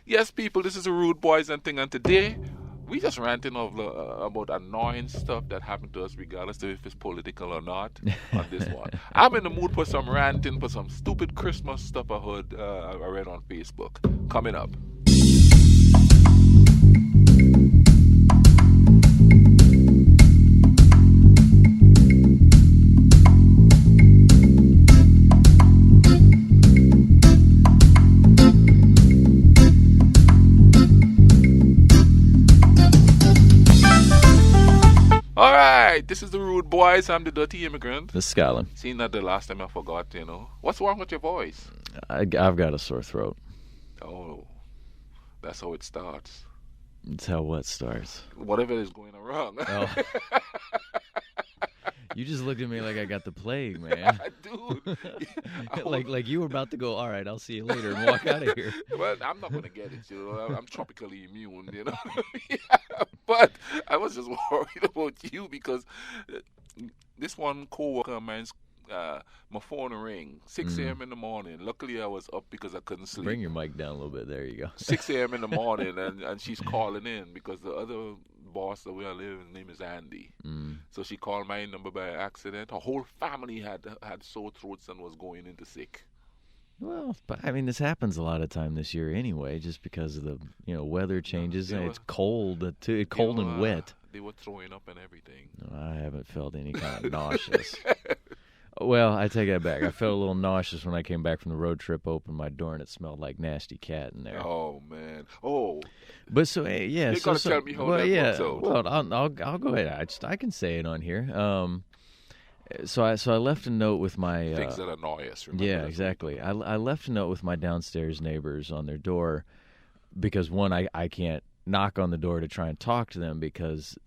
Yes, people, this is a Rude Boys and thing, and today we just ranting about annoying stuff that happened to us, regardless of if it's political or not. On this one, I'm in the mood for some ranting, for some stupid Christmas stuff I read on Facebook. Coming up. All right, this is the Rude Boys. I'm the Dirty Immigrant. This is Scotland. Seeing that the last time I forgot, what's wrong with your voice? I've got a sore throat. Oh, that's how it starts. It's how what starts. Whatever is going wrong. Oh. You just looked at me like I got the plague, man. Dude. like you were about to go, all right, I'll see you later, and walk out of here. Well, I'm not going to get it, I'm tropically immune. Yeah, but I was just worried about you because this one co-worker of mine's, my phone rang 6 a.m. in the morning. Luckily, I was up because I couldn't sleep. Bring your mic down a little bit. There you go. 6 a.m. in the morning, and she's calling in because the other boss that we are living, his name is Andy. So she called my number by accident. Her whole family had sore throats and was going into sick. Well, but I mean, this happens a lot of time this year anyway, just because of the weather changes and it's cold too, cold and wet. They were throwing up and everything. No, I haven't felt any kind of nauseous. Well, I take that back. I felt a little nauseous when I came back from the road trip, opened my door, and it smelled like nasty cat in there. Oh man! Oh, but so yeah, you're gonna tell me how that works out. Well, I'll go ahead. I can say it on here. So I left a note with my things that annoy us. Yeah, exactly. I left a note with my downstairs neighbors on their door because one, I can't knock on the door to try and talk to them because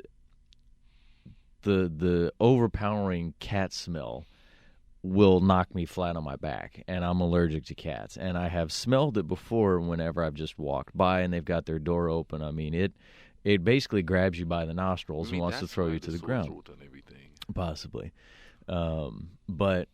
the overpowering cat smell will knock me flat on my back, and I'm allergic to cats. And I have smelled it before whenever I've just walked by and they've got their door open. I mean, it basically grabs you by the nostrils and wants to throw you to the ground. And everything. Possibly. But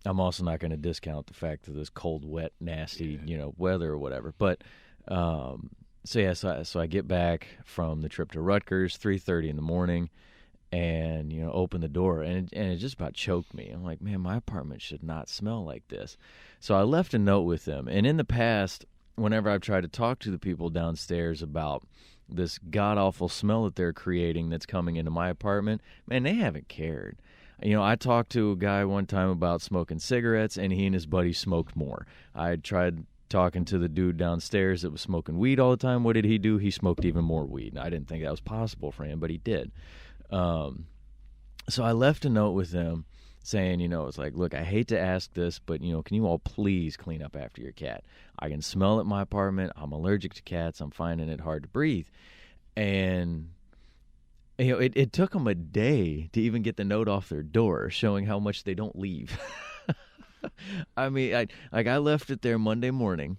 I'm also not going to discount the fact that this cold, wet, nasty, weather or whatever. But so I get back from the trip to Rutgers, 3:30 in the morning, and open the door, and it just about choked me. I'm like, man, my apartment should not smell like this. So I left a note with them, and in the past, whenever I've tried to talk to the people downstairs about this god-awful smell that they're creating that's coming into my apartment, man, they haven't cared. I talked to a guy one time about smoking cigarettes, and he and his buddy smoked more. I tried talking to the dude downstairs that was smoking weed all the time. What did he do? He smoked even more weed. I didn't think that was possible for him, but he did. So I left a note with them saying, it's like, look, I hate to ask this, but, can you all please clean up after your cat? I can smell it in my apartment. I'm allergic to cats. I'm finding it hard to breathe. And it took them a day to even get the note off their door showing how much they don't leave. I mean, I left it there Monday morning.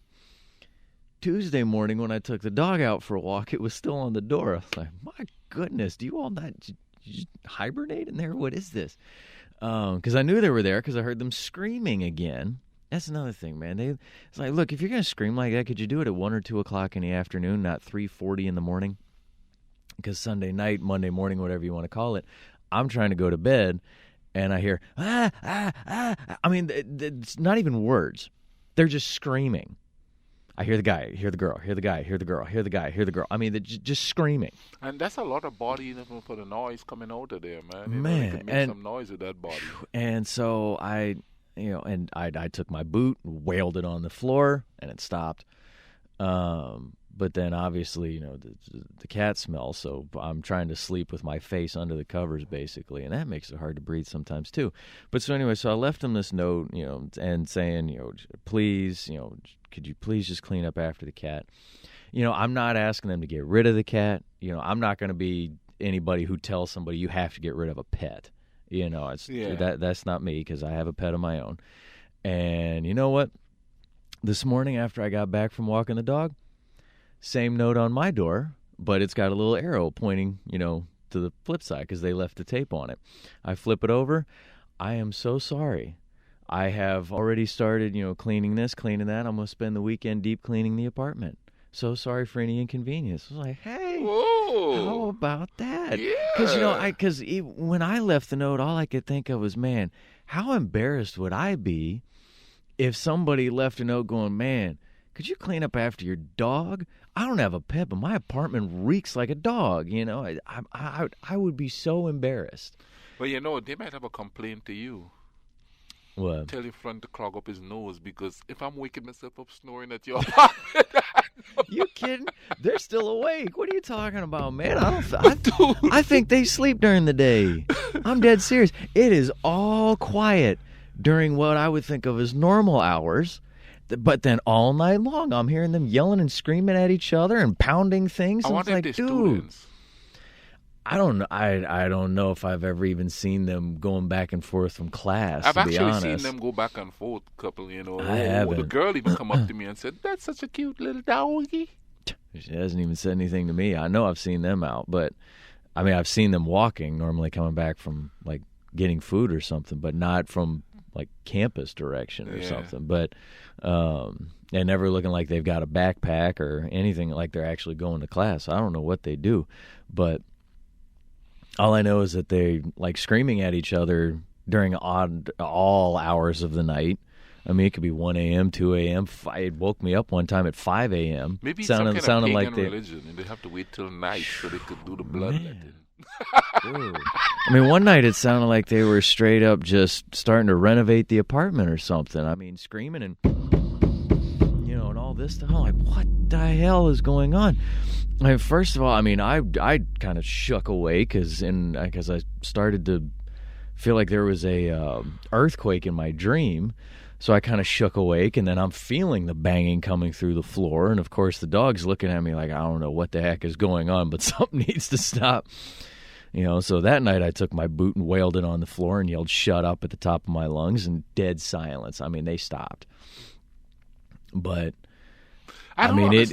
Tuesday morning when I took the dog out for a walk, it was still on the door. I was like, my goodness, do you all not just hibernate in there? What is this? Because I knew they were there because I heard them screaming again. That's another thing, man. It's like, look, if you're going to scream like that, could you do it at 1 or 2 o'clock in the afternoon, not 3:40 in the morning? Because Sunday night, Monday morning, whatever you want to call it, I'm trying to go to bed, and I hear, ah, ah, ah. I mean, it's not even words. They're just screaming. I hear the guy, hear the girl, hear the guy, hear the girl, hear the guy, hear the girl. I mean, they're just screaming. And that's a lot of body for the noise coming out of there, man. Man, they can make some noise with that body. And so I took my boot, wailed it on the floor, and it stopped. But then obviously, the cat smell, so I'm trying to sleep with my face under the covers, basically, and that makes it hard to breathe sometimes, too. But so anyway, so I left him this note, and saying, please, could you please just clean up after the cat? I'm not asking them to get rid of the cat. I'm not going to be anybody who tells somebody you have to get rid of a pet. That's not me because I have a pet of my own. And you know what? This morning after I got back from walking the dog, same note on my door, but it's got a little arrow pointing, to the flip side because they left the tape on it. I flip it over. I am so sorry. I have already started, cleaning this, cleaning that. I'm going to spend the weekend deep cleaning the apartment. So sorry for any inconvenience. I was like, hey, Whoa. how about that? Yeah. Because when I left the note, all I could think of was, man, how embarrassed would I be if somebody left a note going, man, could you clean up after your dog? I don't have a pet, but my apartment reeks like a dog. I would be so embarrassed. But they might have a complaint to you. What? Tell your friend to clog up his nose, because if I'm waking myself up snoring at your apartment, You kidding? They're still awake. What are you talking about, man? Dude. I think they sleep during the day. I'm dead serious. It is all quiet during what I would think of as normal hours. But then all night long, I'm hearing them yelling and screaming at each other and pounding things. I And wonder it's if like, they're dude, students. I don't know. I don't know if I've ever even seen them going back and forth from class. I've to be actually honest. seen them go back and forth, couple. I haven't. The girl even come up to me and said, "That's such a cute little doggy." She hasn't even said anything to me. I know I've seen them out, but I mean, I've seen them walking, normally coming back from like getting food or something, but not from like campus direction or something. But and never looking like they've got a backpack or anything like they're actually going to class. I don't know what they do, but all I know is that they like screaming at each other during all hours of the night. I mean, it could be 1 a.m., 2 a.m. It woke me up one time at 5 a.m. Maybe sounded some kind of like pagan religion, and they have to wait till night so they could do the bloodletting. Dude. I mean, one night it sounded like they were straight up just starting to renovate the apartment or something. I mean, screaming and and all this stuff. I'm like, what the hell is going on? I mean, first of all, I mean, I kind of shook awake because I started to feel like there was a earthquake in my dream. So I kind of shook awake, and then I'm feeling the banging coming through the floor. And, of course, the dog's looking at me like, I don't know what the heck is going on, but something needs to stop. So that night I took my boot and wailed it on the floor and yelled, shut up, at the top of my lungs, and dead silence. I mean, they stopped. But, I was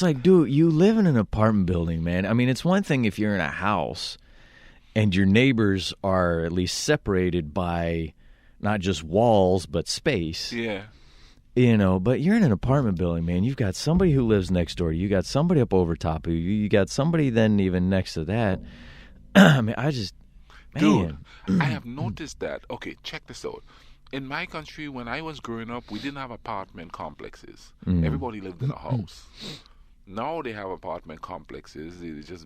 like, dude, you live in an apartment building, man. I mean, it's one thing if you're in a house and your neighbors are at least separated by not just walls, but space. Yeah. But you're in an apartment building, man. You've got somebody who lives next door to you. You got somebody up over top of you. You got somebody then even next to that. I mean, Dude, I have noticed that. Okay, check this out. In my country, when I was growing up, we didn't have apartment complexes. Everybody lived in a house. Now they have apartment complexes. It's just...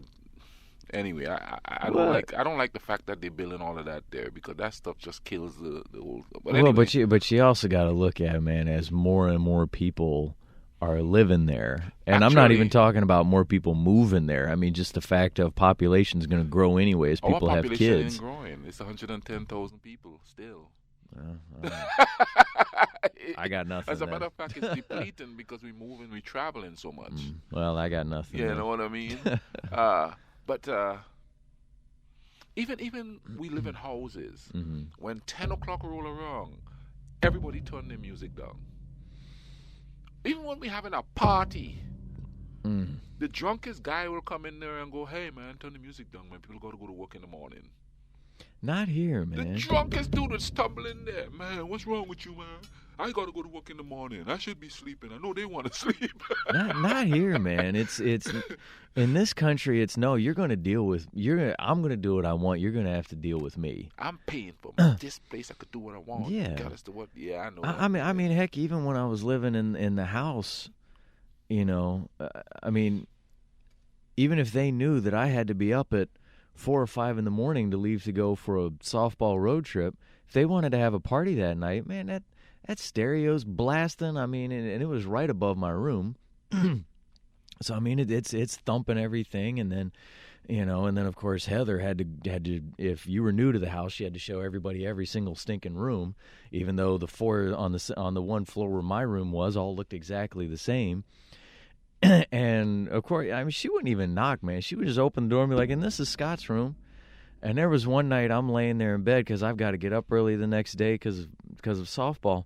Anyway, I don't like the fact that they're building all of that there, because that stuff just kills the old. But anyway. Well, but you also got to look at it, man, as more and more people are living there, and I'm not even talking about more people moving there. I mean, just the fact of population is going to grow anyway as people have kids. Our population ain't growing. It's 110,000 people still. I got nothing. As a matter of fact, it's depleting because we're moving, we're traveling so much. Well, I got nothing. You know what I mean? But even we live in houses. When 10 o'clock roll around, everybody turn their music down. Even when we're having a party, the drunkest guy will come in there and go, "Hey man, turn the music down, man. People got to go to work in the morning." Not here, man. The drunkest dude would stumble in there. "Man, what's wrong with you, man? I got to go to work in the morning. I should be sleeping. I know they want to sleep." not here, man. It's in this country. It's no. You're going to deal with. I'm going to do what I want. You're going to have to deal with me. I'm paying for this place. I could do what I want. Yeah. I know. I mean, heck, even when I was living in the house, I mean, even if they knew that I had to be up at 4 or 5 in the morning to leave to go for a softball road trip, if they wanted to have a party that night, man, that stereo's blasting. I mean, and it was right above my room. So I mean, it's thumping everything, and then, and then of course Heather had to. If you were new to the house, she had to show everybody every single stinking room, even though the 4 on the one floor where my room was all looked exactly the same. And of course, I mean, she wouldn't even knock, man. She would just open the door and be like, "And this is Scott's room." And there was one night I'm laying there in bed because I've got to get up early the next day because of softball.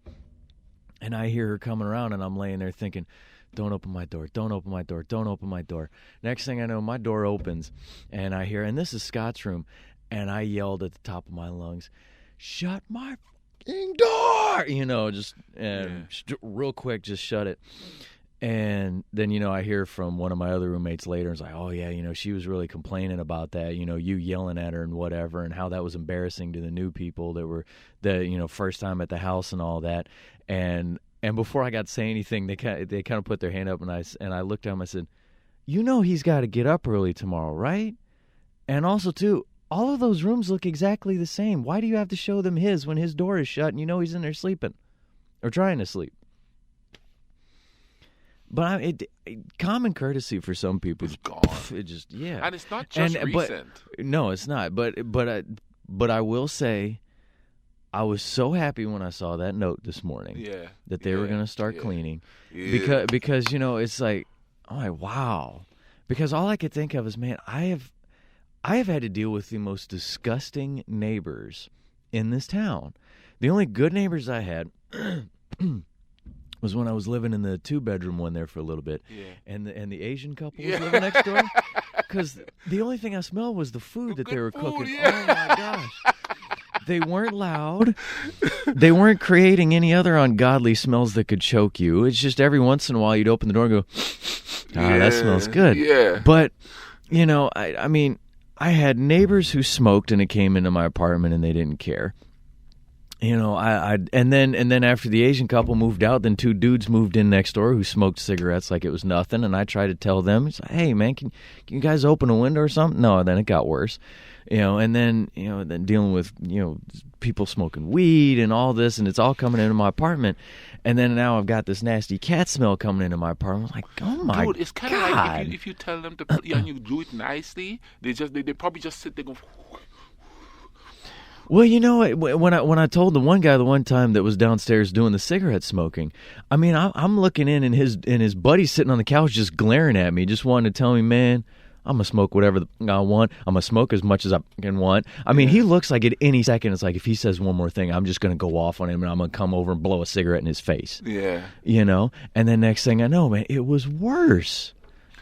And I hear her coming around, and I'm laying there thinking, "Don't open my door, don't open my door, don't open my door." Next thing I know, my door opens, and I hear, "And this is Scott's room." And I yelled at the top of my lungs, "Shut my fucking door!" Just real quick, just shut it. And then, I hear from one of my other roommates later, and it's like, oh, yeah, she was really complaining about that, you yelling at her and whatever, and how that was embarrassing to the new people that were first time at the house and all that. And before I got to say anything, they kind of put their hand up, and I looked at him, I said, he's got to get up early tomorrow, right? And also, too, all of those rooms look exactly the same. Why do you have to show them his when his door is shut and he's in there sleeping or trying to sleep? But common courtesy for some people It's gone. It just And it's not just recent. No, it's not. But I will say, I was so happy when I saw that note this morning. That they were going to start cleaning. Because it's like, oh wow. Because all I could think of is, man, I have had to deal with the most disgusting neighbors in this town. The only good neighbors I had was when I was living in the 2-bedroom one there for a little bit, and the Asian couple was living next door. Because the only thing I smelled was the food that they were cooking. Yeah. Oh my gosh! They weren't loud. They weren't creating any other ungodly smells that could choke you. It's just every once in a while you'd open the door and go, that smells good. Yeah. But I mean, I had neighbors who smoked, and it came into my apartment, and they didn't care. And then after the Asian couple moved out, then 2 dudes moved in next door who smoked cigarettes like it was nothing. And I tried to tell them, it's like, hey man, can you guys open a window or something? No, then it got worse, and then dealing with, people smoking weed and all this, and it's all coming into my apartment. And then now I've got this nasty cat smell coming into my apartment. I'm like, oh my God. Dude, it's kind of like if you tell them to put, and you do it nicely, they probably just sit there going. Well, when I told the one guy the one time that was downstairs doing the cigarette smoking, I mean, I'm looking in, and his buddy's sitting on the couch just glaring at me, just wanting to tell me, man, I'm going to smoke whatever I want. I'm going to smoke as much as I can want. I mean, he looks like at any second, it's like if he says one more thing, I'm just going to go off on him, and I'm going to come over and blow a cigarette in his face. Yeah. And then next thing I know, man, it was worse.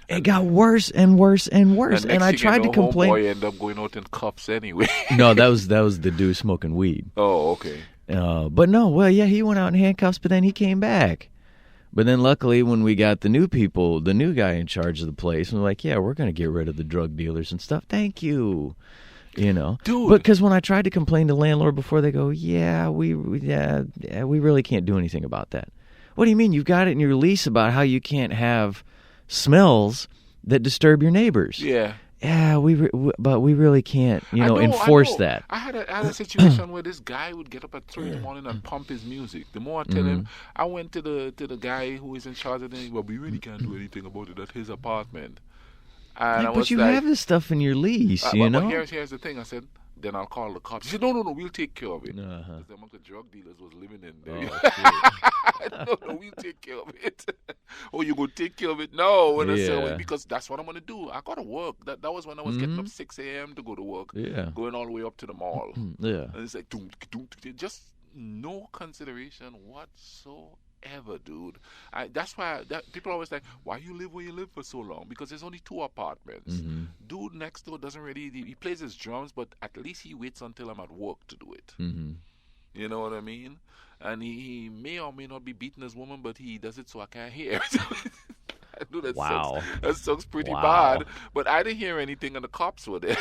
It got worse and worse and worse, and I tried to complain. Homeboy ended up going out in cuffs anyway. No, that was the dude smoking weed. Oh, okay. But no, well, yeah, he went out in handcuffs, but then he came back. But then luckily, when we got the new people, the new guy in charge of the place, and we're like, yeah, we're going to get rid of the drug dealers and stuff. Thank you. Dude. Because when I tried to complain to the landlord before, they go, yeah, we really can't do anything about that. What do you mean? You've got it in your lease about how you can't have smells that disturb your neighbors. Yeah. Yeah, but we really can't, enforce that. I had a situation where this guy would get up at 3 in the morning and pump his music. The more I tell him, I went to the guy who is in charge of it. Well, we really can't do anything about it at his apartment. And but you have this stuff in your lease, But here's the thing. I said, then I'll call the cops. He said, no, we'll take care of it. Because among the drug dealers was living in there. No, we'll take care of it. Oh, you go take care of it? No. And I said, well, because that's what I'm going to do. I got to work. That was when I was getting up 6 a.m. to go to work. Yeah. Going all the way up to the mall. Yeah. And it's like, just no consideration whatsoever, dude. That's why people always like, why you live where you live for so long? Because there's only 2 apartments. Dude next door doesn't really, he plays his drums, but at least he waits until I'm at work to do it. You know what I mean? And he may or may not be beating his woman, but he does it so I can't hear. I know that sucks pretty bad, but I didn't hear anything and the cops were there.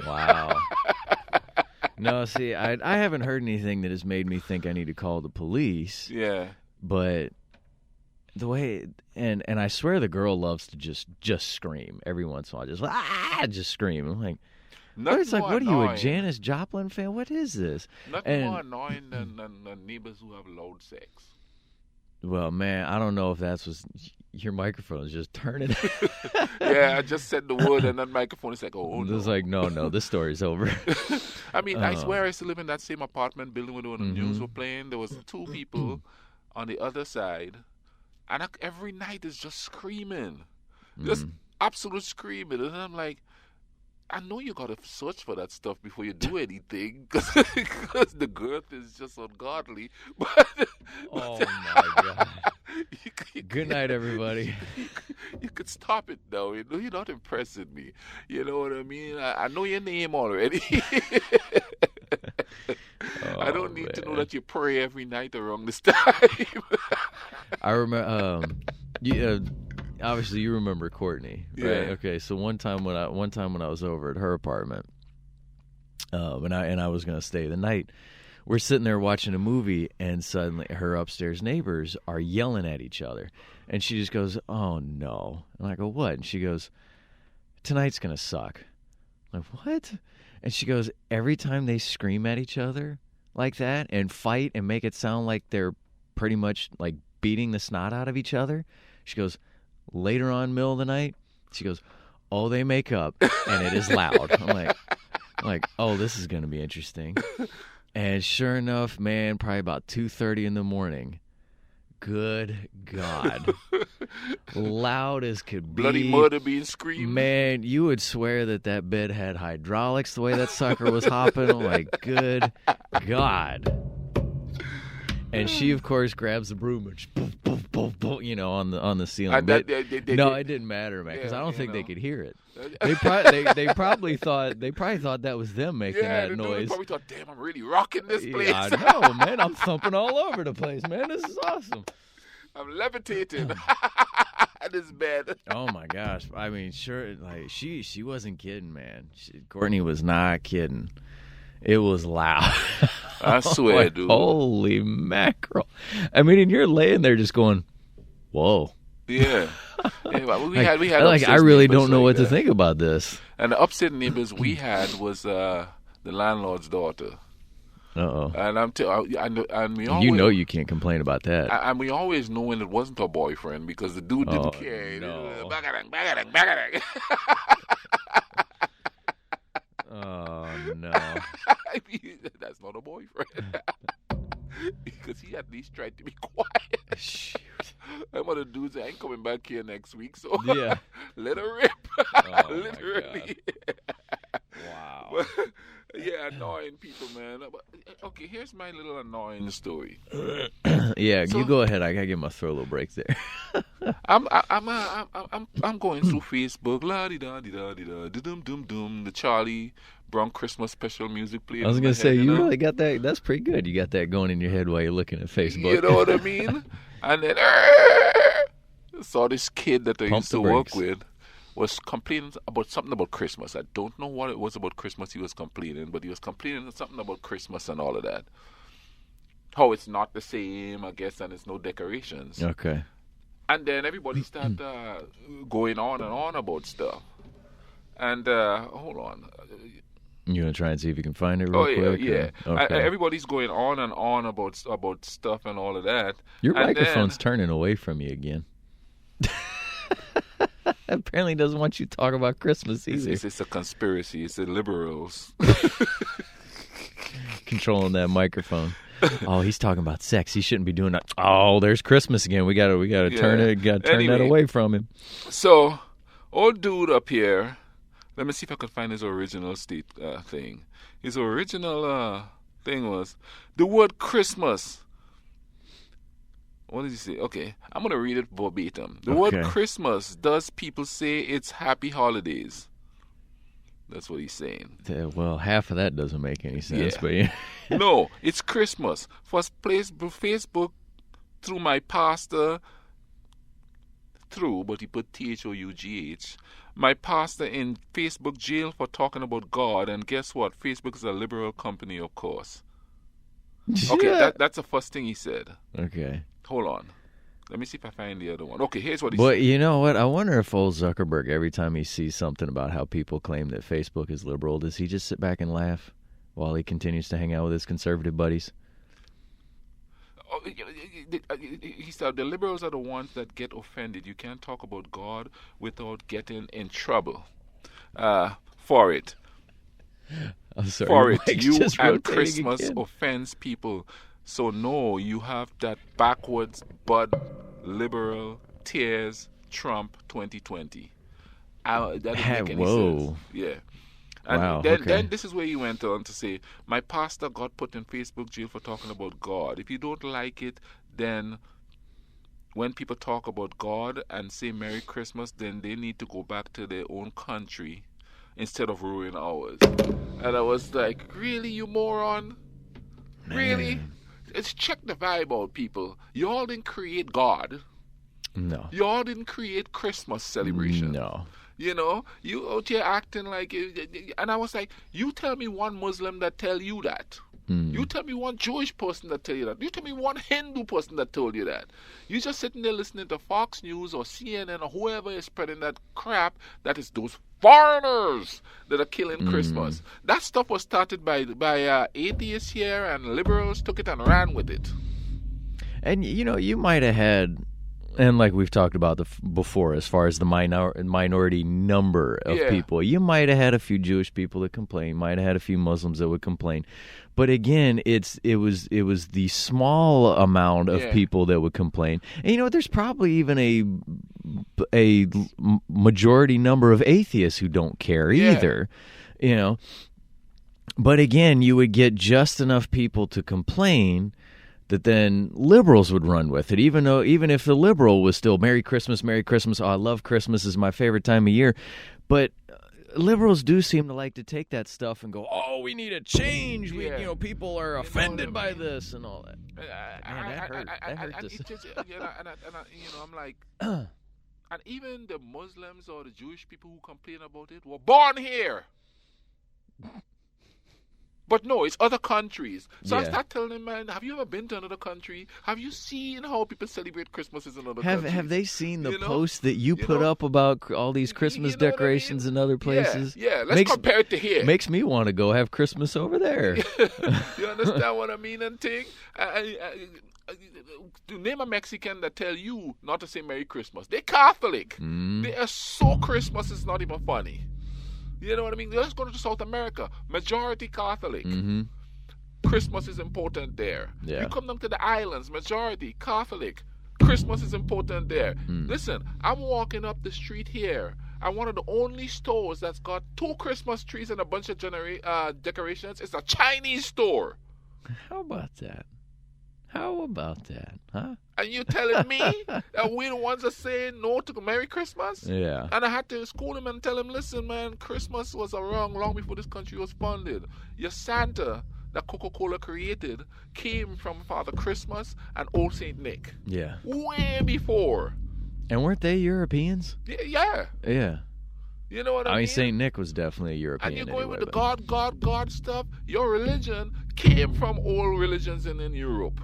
Wow. No, see, I haven't heard anything that has made me think I need to call the police. Yeah. But the way, and I swear the girl loves to just scream every once in a while, just scream. I'm like, it's like, what are you, a Janis Joplin fan? What is this? Nothing more annoying than neighbors who have loud sex. Well, man, I don't know if that's what your microphone is just turning. Yeah, I just said the word, and that microphone is like, oh no. It's like, no, this story's over. I mean, I swear I used to live in that same apartment building when the news were playing. There was 2 people on the other side, and every night is just screaming. Just absolute screaming. And I'm like, I know you got to search for that stuff before you do anything, because the girth is just ungodly. But oh my God! Good night, everybody. You could stop it though. You know, you're not impressing me. You know what I mean? I know your name already. I don't need to know that you pray every night around this time. I remember Obviously, you remember Courtney, right? Yeah. Okay, so one time when I was over at her apartment, and I was gonna stay the night, we're sitting there watching a movie, and suddenly her upstairs neighbors are yelling at each other, and she just goes, "Oh no!" And I go, "What?" And she goes, "Tonight's gonna suck." I'm like, what? And she goes, "Every time they scream at each other like that and fight and make it sound like they're pretty much like beating the snot out of each other," she goes, "later on, middle of the night," she goes, "oh, they make up and it is loud." I'm like, oh, this is gonna be interesting. And sure enough, man, probably about 2:30 in the morning. Good God. Loud as could be. Bloody murder being screamed. Man, you would swear that bed had hydraulics the way that sucker was hopping. I'm like, good God. And she, of course, grabs the broom and just poof, poof, poof, poof, on the ceiling. But it didn't matter, man, because I don't think they could hear it. They probably thought that was them making that noise. They probably thought, "Damn, I'm really rocking this place." Yeah, I know, man. I'm thumping all over the place, man. This is awesome. I'm levitating. This bed. Oh my gosh! I mean, sure, like she wasn't kidding, man. Courtney was not kidding. It was loud. I swear, dude. Holy mackerel! I mean, and you're laying there just going, "Whoa." Yeah. We had I really don't know what to to think about this. And the upset neighbors we had was the landlord's daughter. Uh-oh. And and we always, you can't complain about that. And we always know when it wasn't her boyfriend because the dude didn't care. No. Oh no. That's not a boyfriend. Because he at least tried to be quiet. Shoot. I'm one of the dudes that ain't coming back here next week, so yeah. Let her rip. Oh, literally. Wow. Yeah, annoying people, man. But, okay, here's my little annoying story. Yeah, So- you go ahead. I gotta give my throat a little break there. I'm going through Facebook, la di da di da di da, dum dum dum. The Charlie Brown Christmas special music playing. I was in gonna my say head, you know? really got that. That's pretty good. You got that going in your head while you're looking at Facebook. You know what I mean? And then saw this kid that I Pump used to the work brakes. with was complaining about something about Christmas. I don't know what it was about Christmas he was complaining, but he was complaining something about Christmas and all of that. How it's not the same, I guess, and it's no decorations. Okay. And then everybody started going on and on about stuff. And hold on. You gonna try and see if you can find it real quick? Yeah. Okay. Everybody's going on and on about stuff and all of that. Your And microphone's then, turning away from you again. Apparently doesn't want you to talk about Christmas either. it's a conspiracy. It's the liberals. Controlling that microphone. Oh, he's talking about sex. He shouldn't be doing that. Oh, there's Christmas again. We gotta turn Yeah. it. Got to turn Anyway. that away from him. So, old dude up here. Let me see if I can find his original thing. His original thing was the word Christmas. What did he say? Okay, I'm gonna read it verbatim. The word Okay. Christmas. Does people say it's happy holidays? That's what he's saying. Well, half of that doesn't make any sense, Yeah. but yeah. No, it's Christmas. First place Facebook through my pastor. But he put THOUGH. My pastor in Facebook jail for talking about God, and guess what? Facebook is a liberal company, of course. Okay, Yeah. that's the first thing he said. Okay. Hold on. Let me see if I find the other one. Okay, here's what he But said. you know what? I wonder if old Zuckerberg, every time he sees something about how people claim that Facebook is liberal, does he just sit back and laugh while he continues to hang out with his conservative buddies? Oh, he said the liberals are the ones that get offended. You can't talk about God without getting in trouble for it. I'm sorry. For your it. mic's You just and rotating Christmas again. offends people. So no, you have that backwards bud liberal tears Trump 2020. That doesn't make any Whoa. sense. Yeah. And Wow, then, okay. then this is where he went on to say, my pastor got put in Facebook jail for talking about God. If you don't like it, then when people talk about God and say Merry Christmas, then they need to go back to their own country instead of ruin ours. And I was like, really, you moron? Really? Man. Check the vibe out, people. You all didn't create God. No. Y'all didn't create Christmas celebration. No. You know, you out here acting like, and I was like, you tell me one Muslim that tell you that. You tell me one Jewish person that tell you that. You tell me one Hindu person that told you that. You just sitting there listening to Fox News or CNN or whoever is spreading that crap. That is those foreigners that are killing Christmas. That stuff was started by atheists here, and liberals took it and ran with it. And, you know, you might have had, and like we've talked about before, as far as the minority number of people, you might have had a few Jewish people that complain, might have had a few Muslims that would complain. But again, it was the small amount of people that would complain. And, you know, there's probably even a majority number of atheists who don't care either, you know. But again, you would get just enough people to complain that then liberals would run with it, even if the liberal was still Merry Christmas, oh, I love Christmas, is my favorite time of year. But liberals do seem to like to take that stuff and go, oh, we need a change. You know, people are offended by this and all that. Man, that hurt us. You know, I'm like, and even the Muslims or the Jewish people who complain about it were born here. But no, it's other countries. So I start telling them, man, have you ever been to another country? Have you seen how people celebrate Christmases in other countries? Have they seen the posts that you put up about all these Christmas decorations in other places? Yeah. Let's compare it to here. Makes me want to go have Christmas over there. You understand what I mean and thing? To name a Mexican that tell you not to say Merry Christmas. They're Catholic. They are so Christmas is not even funny. You know what I mean? Let's go to South America. Majority Catholic. Christmas is important there. You come down to the islands. Majority Catholic. Christmas is important there. Listen, I'm walking up the street here. And one of the only stores that's got 2 Christmas trees and a bunch of decorations is a Chinese store. How about that? Huh? And you telling me that we the ones that saying no to Merry Christmas? Yeah. And I had to school him and tell him, listen, man, Christmas was around long before this country was founded. Your Santa that Coca-Cola created came from Father Christmas and Old Saint Nick. Yeah. Way before. And weren't they Europeans? Yeah. Yeah. You know what I mean? I mean, Saint Nick was definitely a European. And you're going anyway, with the God stuff. Your religion came from old religions in Europe.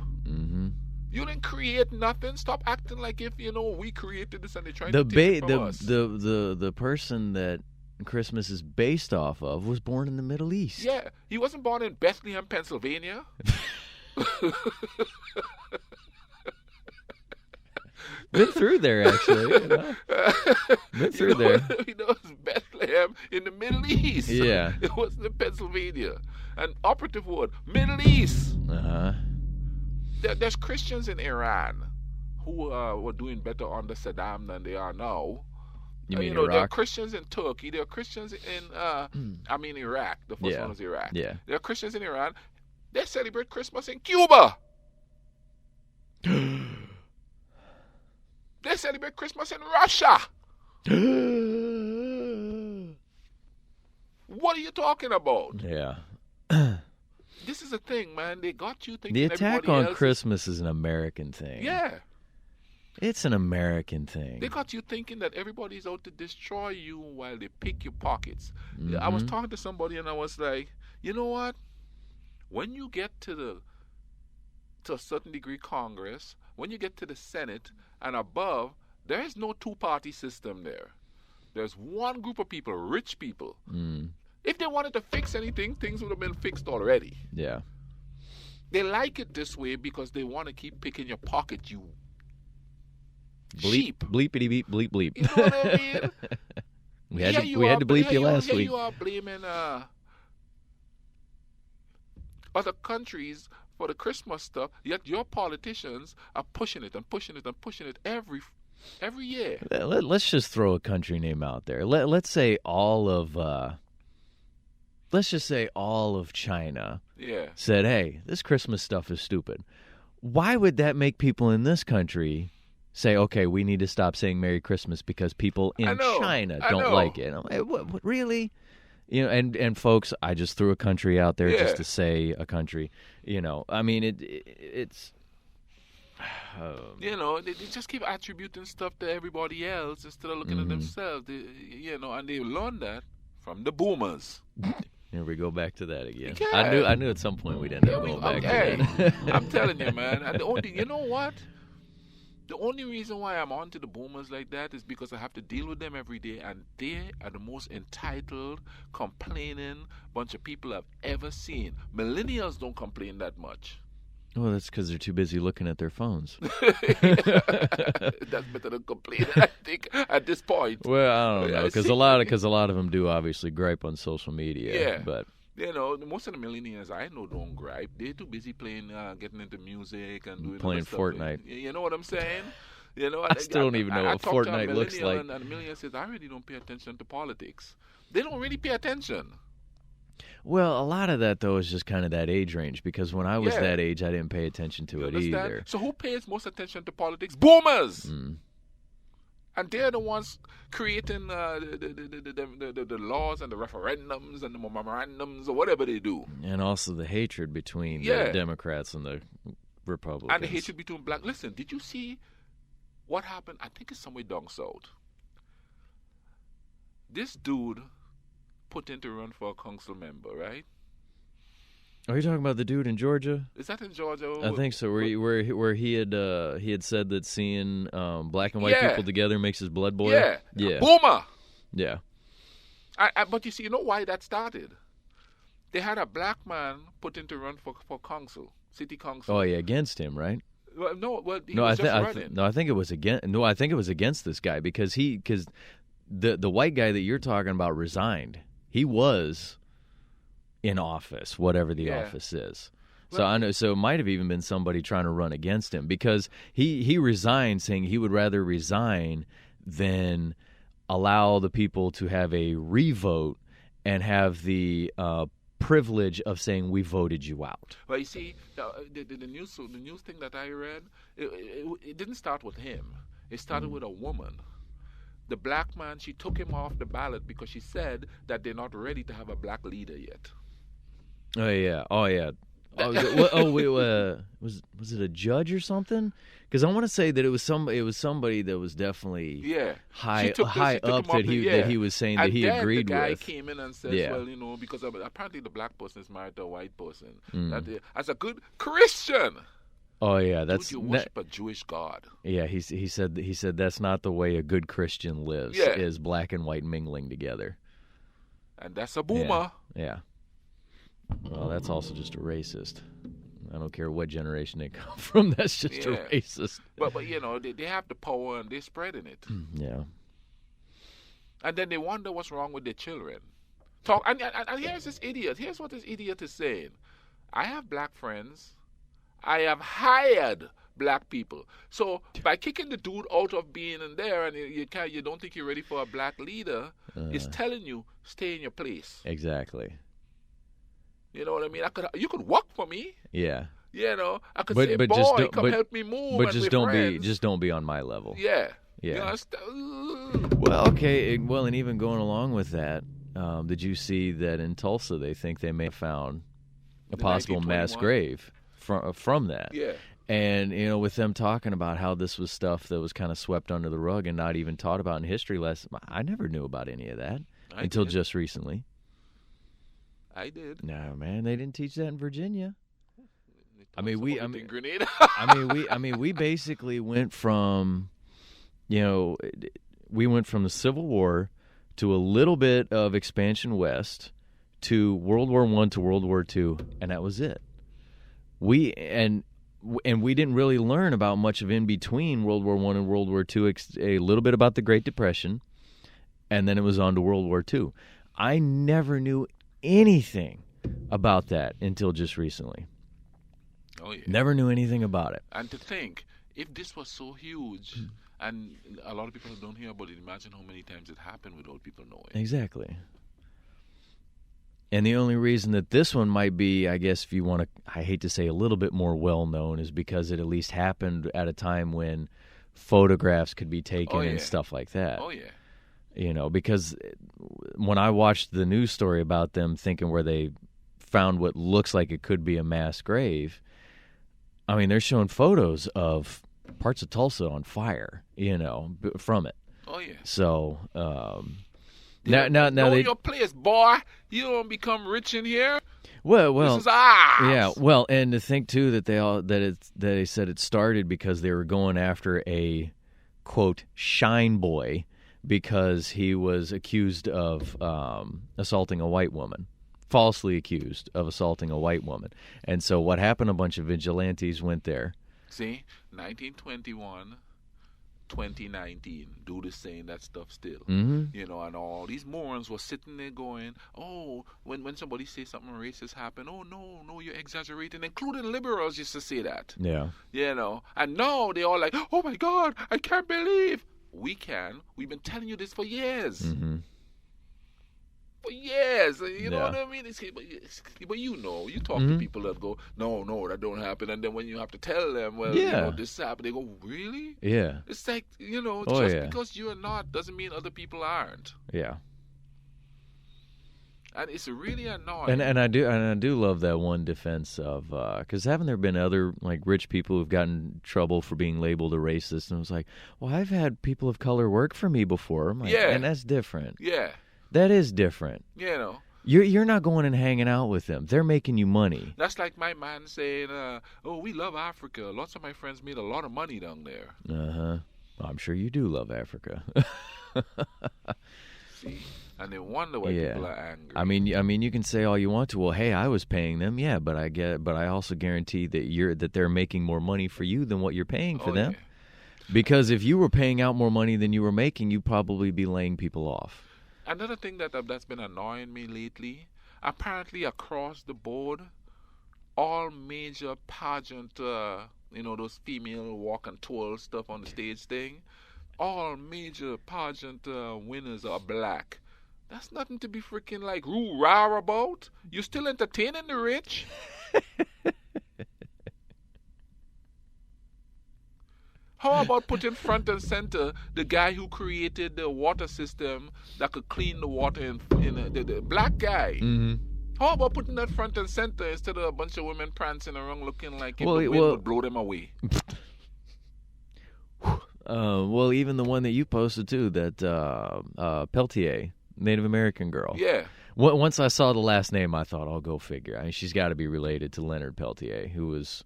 You didn't create nothing. Stop acting like if, you know, we created this and they're trying to take it from us. The person that Christmas is based off of was born in the Middle East. Yeah. He wasn't born in Bethlehem, Pennsylvania. Been through there, actually. You know? Been through there. You know, it's Bethlehem in the Middle East. Yeah. It wasn't in Pennsylvania. An operative word, Middle East. Uh-huh. There's Christians in Iran who were doing better under Saddam than they are now. You mean know, Iraq? There are Christians in Turkey. There are Christians in, Iraq. The first one was Iraq. Yeah. There are Christians in Iran. They celebrate Christmas in Cuba. They celebrate Christmas in Russia. What are you talking about? Yeah. This is a thing, man. They got you thinking the attack on Christmas is an American thing. Yeah. It's an American thing. They got you thinking that everybody's out to destroy you while they pick your pockets. I was talking to somebody and I was like, you know what? When you get to a certain degree Congress, when you get to the Senate and above, there is no two-party system there. There's one group of people, rich people. If they wanted to fix anything, things would have been fixed already. Yeah. They like it this way because they want to keep picking your pocket, you bleep, sheep. Bleepity beep, bleep, bleep. You know what I mean? we had to bleep you last week. You are blaming other countries for the Christmas stuff, yet your politicians are pushing it and pushing it and pushing it every year. Let's just throw a country name out there. Let's say all of let's just say all of China said, hey, this Christmas stuff is stupid. Why would that make people in this country say, okay, we need to stop saying Merry Christmas because people in China don't like it? I'm like, what, really? You know, and folks, I just threw a country out there just to say a country. You know, I mean, it's You know, they just keep attributing stuff to everybody else instead of looking at themselves. And they learned that from the boomers. Here we go back to that again. Yeah. I knew at some point we'd end up going back to that. I'm telling you, man. And you know what? The only reason why I'm on to the boomers like that is because I have to deal with them every day, and they are the most entitled, complaining bunch of people I've ever seen. Millennials don't complain that much. Well, that's because they're too busy looking at their phones. That's better than complaining, I think, at this point. Well, I don't know, because a lot of them do obviously gripe on social media. Yeah. But you know, most of the millennials I know don't gripe. They're too busy playing, getting into music and doing playing other stuff. Fortnite. You know what I'm saying? You know, I still don't even know what Fortnite looks like. And a millennial says, I really don't pay attention to politics. They don't really pay attention. Well, a lot of that, though, is just kind of that age range, because when I was that age, I didn't pay attention to it either. So who pays most attention to politics? Boomers! Mm. And they're the ones creating the laws and the referendums and the memorandums or whatever they do. And also the hatred between the Democrats and the Republicans. And the hatred between black. Listen, did you see what happened? I think it's somewhere down south. This dude put in to run for a council member, right? Are you talking about the dude in Georgia? Is that in Georgia? I think so. Where he had said that seeing black and white people together makes his blood boil. Yeah. Boomer. Yeah. But you see, you know why that started? They had a black man put in to run for council, city council. Oh yeah, against him, right? Well, he was just running. I think it was against this guy because the white guy that you're talking about resigned. He was in office, whatever the office is. So I know. So it might have even been somebody trying to run against him because he resigned, saying he would rather resign than allow the people to have a revote and have the privilege of saying we voted you out. Well, you see, the news thing that I read, it didn't start with him. It started with a woman. The black man, she took him off the ballot because she said that they're not ready to have a black leader yet. Oh yeah. Was it a judge or something? Because I want to say that it was somebody that was definitely high up that he was saying that he agreed with. And then the guy came in and said, well, you know, because apparently the black person is married to a white person. That as a good Christian. Oh yeah, you worship a Jewish God. Yeah, he said that's not the way a good Christian lives. Is black and white mingling together. And that's a boomer. Yeah. Well, that's also just a racist. I don't care what generation they come from. That's just a racist. But you know, they have the power and they're spreading it. Yeah. And then they wonder what's wrong with their children. And here's this idiot. Here's what this idiot is saying. I have black friends. I have hired black people. So by kicking the dude out of being in there, and you don't think you're ready for a black leader, it's telling you stay in your place. Exactly. You know what I mean? You could work for me. Yeah. You know, I could say, boy, come help me move. But just don't be on my level. Yeah. Yeah. Well, okay. Well, and even going along with that, did you see that in Tulsa they think they may have found a possible mass grave from that? Yeah. And, you know, with them talking about how this was stuff that was kind of swept under the rug and not even taught about in history lessons, I never knew about any of that until just recently. I did. No, man, they didn't teach that in Virginia. We basically went from, you know, the Civil War to a little bit of expansion west to World War I to World War II, and that was it. We didn't really learn about much of in between World War I and World War II, a little bit about the Great Depression, and then it was on to World War II. I never knew anything about that until just recently. Oh yeah. Never knew anything about it. And to think, if this was so huge, and a lot of people don't hear about it, imagine how many times it happened without people knowing. Exactly. And the only reason that this one might be, I guess, if you want to, I hate to say a little bit more well-known, is because it at least happened at a time when photographs could be taken and stuff like that. Oh, yeah. You know, because when I watched the news story about them thinking where they found what looks like it could be a mass grave, I mean, they're showing photos of parts of Tulsa on fire, from it. Oh yeah. So Yeah, now know they your place, boy. You don't become rich in here. well This is ours. yeah, well, and to think too that they said it started because they were going after a quote shine boy because he was accused of assaulting a white woman. Falsely accused of assaulting a white woman. And so what happened, a bunch of vigilantes went there. See, 1921, 2019, do the same that stuff still. Mm-hmm. And all these morons were sitting there going, oh, when somebody says something racist happened, oh, no, you're exaggerating. Including liberals used to say that. Yeah. And now they all like, oh my God, I can't believe. We've been telling you this for years. Mm-hmm. For years, you know Yeah. what I mean? But you talk Mm-hmm. to people that go, no, that don't happen. And then when you have to tell them, well, Yeah. this happened, they go, really? Yeah. It's like, Oh, just yeah. because you're not doesn't mean other people aren't. Yeah. And it's really annoying. And I do love that one defense of because haven't there been other like rich people who've gotten in trouble for being labeled a racist? And it was like, well, I've had people of color work for me before. I'm like, Yeah. and that's different. Yeah, That is different. You're not going and hanging out with them. They're making you money. That's like my man saying, oh, we love Africa. Lots of my friends made a lot of money down there. Uh-huh. I'm sure you do love Africa. See? And they wonder why Yeah. people are angry. I mean, you can say all you want to. Well, hey, I was paying them, yeah, but I also guarantee that they're making more money for you than what you're paying for them. Yeah. Because if you were paying out more money than you were making, you'd probably be laying people off. Another thing that's been annoying me lately, apparently across the board, all major pageant, those female walk and twirl stuff on the stage thing, all major pageant winners are black. That's nothing to be freaking like rah about. You still entertaining the rich? How about putting front and center the guy who created the water system that could clean the water in the black guy? Mm-hmm. How about putting that front and center instead of a bunch of women prancing around looking like the wind would blow them away? Well, even the one that you posted too, that Peltier, Native American girl. Yeah. Once I saw the last name, I thought, I'll go figure. I mean, she's got to be related to Leonard Peltier, who was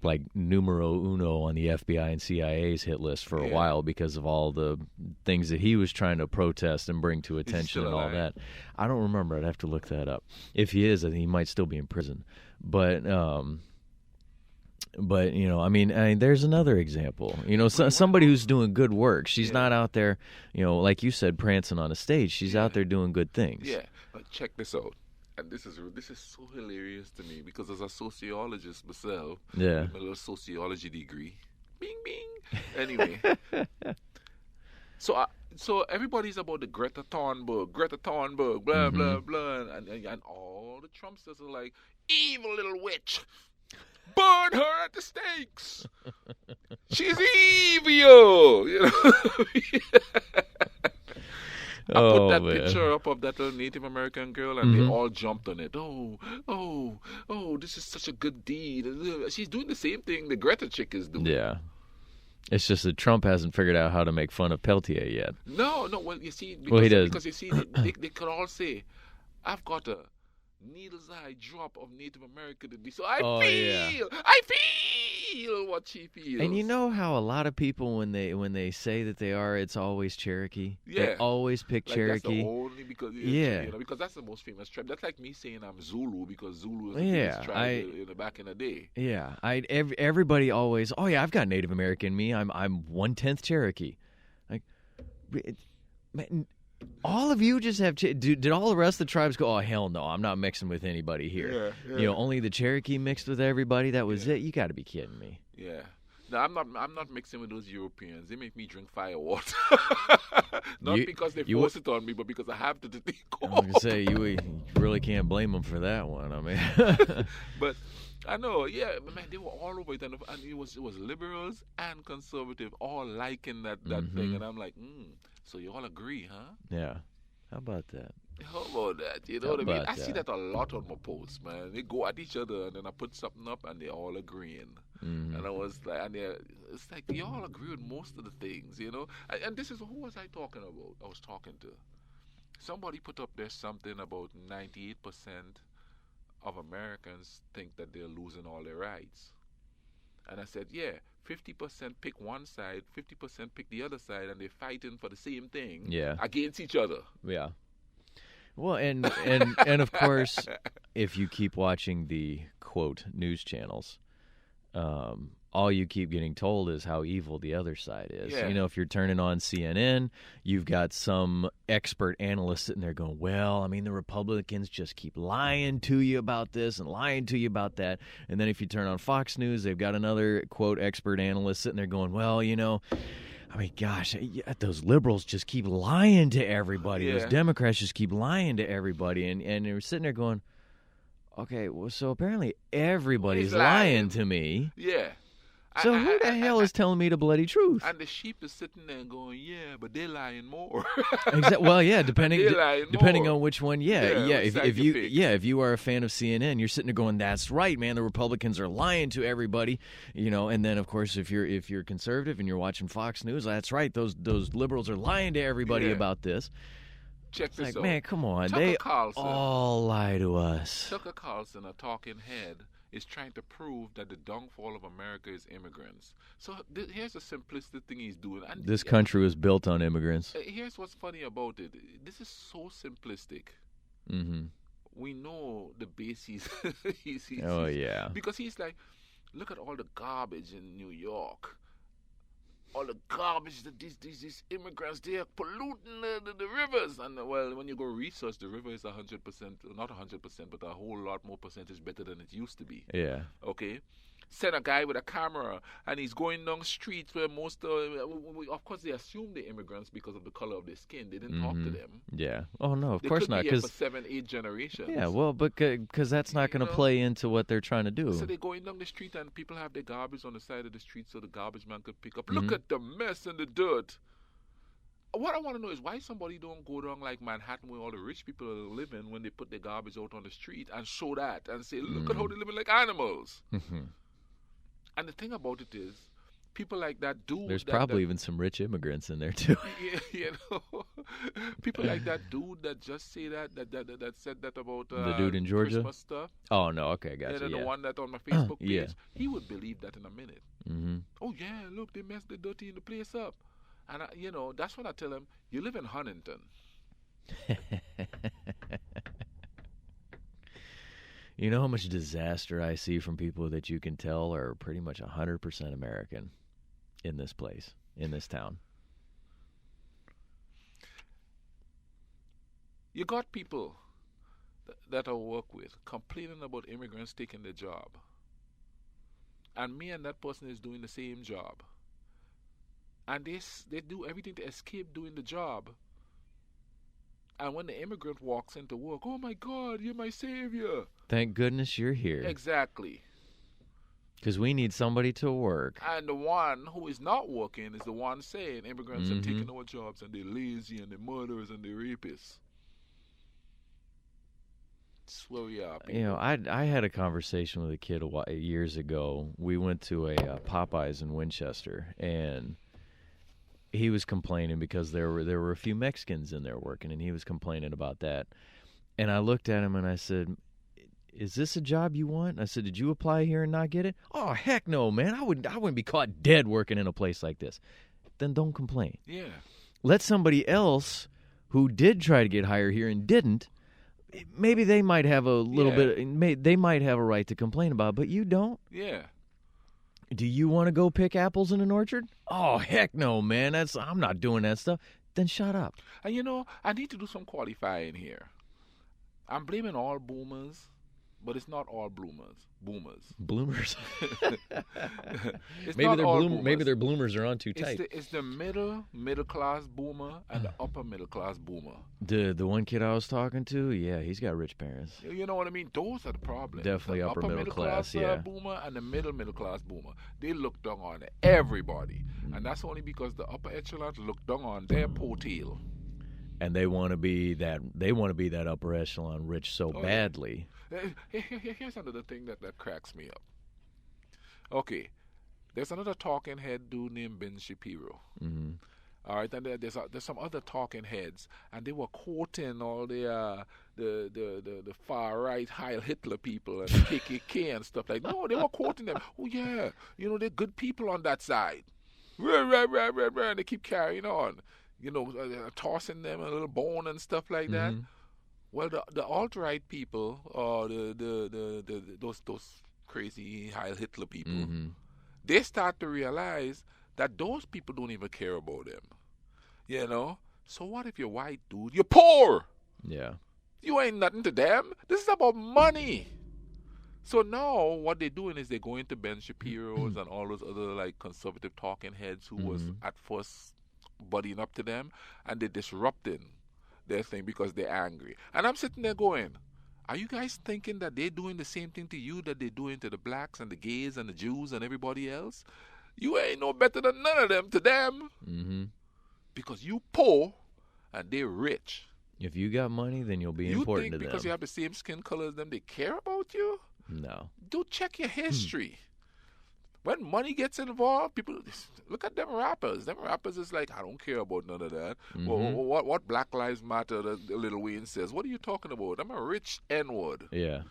like numero uno on the FBI and CIA's hit list for a while because of all the things that he was trying to protest and bring to attention and all that. I don't remember. I'd have to look that up. If he is, I think he might still be in prison. But I mean, there's another example. Somebody who's doing good work. She's not out there, like you said, prancing on a stage. She's out there doing good things. Yeah. But check this out. And this is so hilarious to me because as a sociologist myself, Yeah. with my little sociology degree, bing bing. Anyway, so everybody's about the Greta Thunberg, blah blah blah, and all the Trumpsters are like, evil little witch, burn her at the stakes. She's evil, I put that picture up of that little Native American girl, and they all jumped on it. Oh, this is such a good deed. She's doing the same thing the Greta chick is doing. Yeah. It's just that Trump hasn't figured out how to make fun of Peltier yet. No, well, you see, he does. Because you see, they could all say, I've got a needle's eye drop of Native American to be. So I feel what she feels. And you know how a lot of people when they say that they are, it's always Cherokee. Yeah. They always pick like Cherokee. That's the only because because that's the most famous tribe. That's like me saying I'm Zulu because Zulu is the famous tribe back in the day. Yeah, everybody always. Oh yeah, I've got Native American in me. I'm 1/10 Cherokee. Like, man, all of you just have. Did all the rest of the tribes go? Oh hell no, I'm not mixing with anybody here. Yeah. Only the Cherokee mixed with everybody. That was it. You got to be kidding me. Yeah. No, I'm not mixing with those Europeans. They make me drink fire water. Not because they force it on me, but because I have to take I was gonna say you really can't blame them for that one. I mean, but I know, man, they were all over it, and it was liberals and conservative all liking that thing, and I'm like, so you all agree, huh? Yeah. How about that? How about that? You know what I mean? I see that a lot on my posts, man. They go at each other, and then I put something up, and they're all agreeing. And I was like, it's like y'all agree with most of the things, you know. And this is, who was I talking about? I was talking to somebody put up there something about 98% of Americans think that they're losing all their rights. And I said, yeah, 50% pick one side, 50% pick the other side, and they're fighting for the same thing against each other. Yeah. Well, and of course, if you keep watching the, quote, news channels, all you keep getting told is how evil the other side is. Yeah. You know, if you're turning on CNN, you've got some expert analyst sitting there going, well, I mean, the Republicans just keep lying to you about this and lying to you about that. And then if you turn on Fox News, they've got another, quote, expert analyst sitting there going, well, you know, I mean, gosh, those liberals just keep lying to everybody. Yeah. Those Democrats just keep lying to everybody. And you're sitting there going, okay, well, so apparently everybody's lying to me. Yeah. So who the hell is telling me the bloody truth? And the sheep is sitting there going, yeah, but they're lying more. Well, yeah, depending more. on which one. Yeah. If you are a fan of CNN, you're sitting there going, that's right, man. The Republicans are lying to everybody, you know. And then, of course, if you're conservative and you're watching Fox News, that's right. Those liberals are lying to everybody about this. Check this out. Man, come on. Tucker They Carlson, all lie to us. Tucker Carlson, a talking head, is trying to prove that the downfall of America is immigrants. So here's a simplistic thing he's doing. And this country was built on immigrants. Here's what's funny about it. This is so simplistic. Mm-hmm. We know the bases. Yeah. Because he's like, look at all the garbage in New York. All the garbage that these immigrants, they are polluting the rivers. And well, when you go research, the river is 100%, not 100%, but a whole lot more percentage better than it used to be. Yeah. Okay? Send a guy with a camera, and he's going down streets where most, of course, they assume they're immigrants because of the color of their skin. They didn't talk to them. Yeah. Oh, no, of They course could not. be here for 7-8 generations. Yeah, well, because that's not going to play into what they're trying to do. So they're going down the street, and people have their garbage on the side of the street so the garbage man could pick up. Look at the mess and the dirt. What I want to know is why somebody don't go down like Manhattan where all the rich people are living when they put their garbage out on the street and show that and say, look at how they're living like animals. And the thing about it is, people like that dude. There's probably even some rich immigrants in there too. You know, people like that dude that just say that said that about the dude in Georgia Christmas stuff. Oh no, okay, gotcha. The one that on my Facebook page, he would believe that in a minute. Oh yeah, look, they messed the dirty in the place up, and you know that's when I tell him, you live in Huntington. You know how much disaster I see from people that you can tell are pretty much 100% American in this place, in this town. You got people that I work with complaining about immigrants taking their job. And me and that person is doing the same job. And they do everything to escape doing the job. And when the immigrant walks into work, oh my God, you're my savior. Thank goodness you're here. Exactly. Because we need somebody to work. And the one who is not working is the one saying immigrants are taking our jobs and they're lazy and they're murderers and they're rapists. That's where we are, people. You know, I had a conversation with a kid years ago. We went to a Popeyes in Winchester, and he was complaining because there were a few Mexicans in there working, and he was complaining about that. And I looked at him and I said, is this a job you want? I said, did you apply here and not get it? Oh, heck no, man. I wouldn't be caught dead working in a place like this. Then don't complain. Yeah. Let somebody else who did try to get hired here and didn't, maybe they might have a little bit, they might have a right to complain about it, but you don't. Yeah. Do you want to go pick apples in an orchard? Oh, heck no, man. I'm not doing that stuff. Then shut up. And you know, I need to do some qualifying here. I'm blaming all boomers, but it's not all boomers. Bloomers. Maybe their bloomers are on too tight. It's the middle class boomer and the upper middle class boomer. The one kid I was talking to, yeah, he's got rich parents. You know what I mean? Those are the problems. Definitely the upper middle class, yeah. Boomer and the middle class boomer. They look down on everybody, and that's only because the upper echelons look down on their poor tail. And they want to be that. They want to be that upper echelon rich so badly. Yeah. Here's another thing that cracks me up. Okay, there's another talking head dude named Ben Shapiro. Mm-hmm. All right, and there's some other talking heads, and they were quoting all the far right Heil Hitler people and KKK and stuff like. No, they were quoting them. Oh yeah, they're good people on that side. And they keep carrying on, tossing them a little bone and stuff like that. Mm-hmm. Well, the alt-right people, or those crazy Heil Hitler people, Mm-hmm. they start to realize that those people don't even care about them. So what if you're white, dude? You're poor. Yeah. You ain't nothing to them. This is about money. So now what they're doing is they're going to Ben Shapiro's and all those other like conservative talking heads who was at first buddying up to them, and they're disrupting their thing because they're angry. And I'm sitting there going, are you guys thinking that they're doing the same thing to you that they're doing to the blacks and the gays and the Jews and everybody else? You ain't no better than none of them to them. Mm-hmm. Because you poor and they're rich. If you got money, then you'll be important to them. You think because you have the same skin color as them, they care about you? No. Do check your history. When money gets involved, people look at them rappers. Them rappers is like, I don't care about none of that. What Black Lives Matter, the Lil Wayne says, what are you talking about? I'm a rich N-word. Yeah.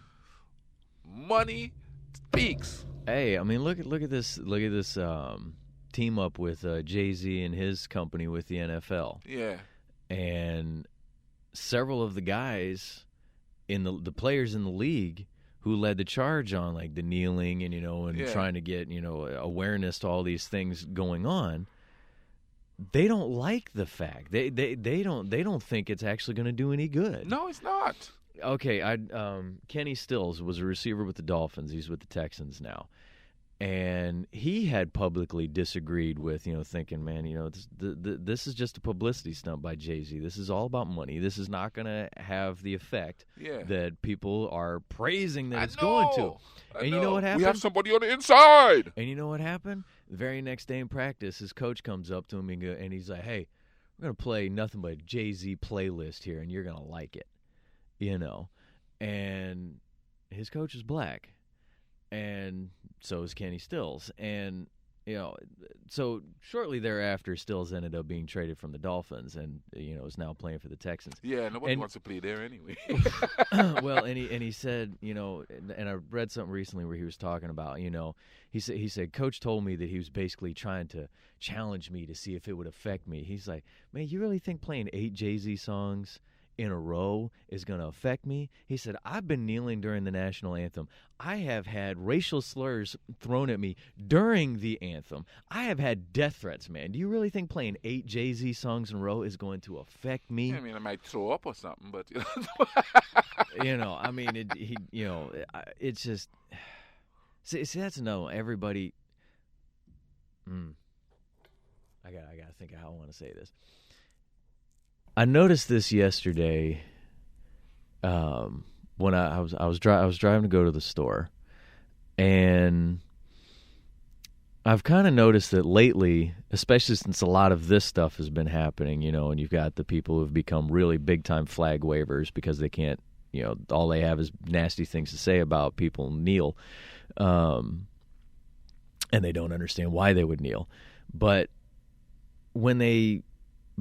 Money speaks. Hey, I mean, look at this team up with Jay-Z and his company with the NFL. Yeah. And several of the guys in the players in the league who led the charge on like the kneeling and trying to get awareness to all these things going on, they don't like the fact they don't think it's actually going to do any good. No, it's not. Okay, Kenny Stills was a receiver with the Dolphins. He's with the Texans now. And he had publicly disagreed with, thinking, man, this is just a publicity stunt by Jay-Z. This is all about money. This is not going to have the effect that people are praising that it's going to. And you know what happened? We have somebody on the inside. And you know what happened? The very next day in practice, his coach comes up to him and he's like, hey, we're going to play nothing but a Jay-Z playlist here, and you're going to like it. And his coach is black. And so is Kenny Stills. And, so shortly thereafter, Stills ended up being traded from the Dolphins and, is now playing for the Texans. Yeah, nobody wants to play there anyway. Well, and he said, and I read something recently where he was talking about, he said, Coach told me that he was basically trying to challenge me to see if it would affect me. He's like, man, you really think playing 8 Jay-Z songs in a row is going to affect me? He said, I've been kneeling during the national anthem. I have had racial slurs thrown at me during the anthem. I have had death threats, man. Do you really think playing 8 Jay-Z songs in a row is going to affect me? I mean, I might throw up or something, but I mean, it's just see that's no everybody. I gotta think of how I want to say this. I noticed this yesterday when I was driving to go to the store, and I've kind of noticed that lately, especially since a lot of this stuff has been happening, and you've got the people who've become really big-time flag wavers because they can't, all they have is nasty things to say about people kneel, and they don't understand why they would kneel. But when they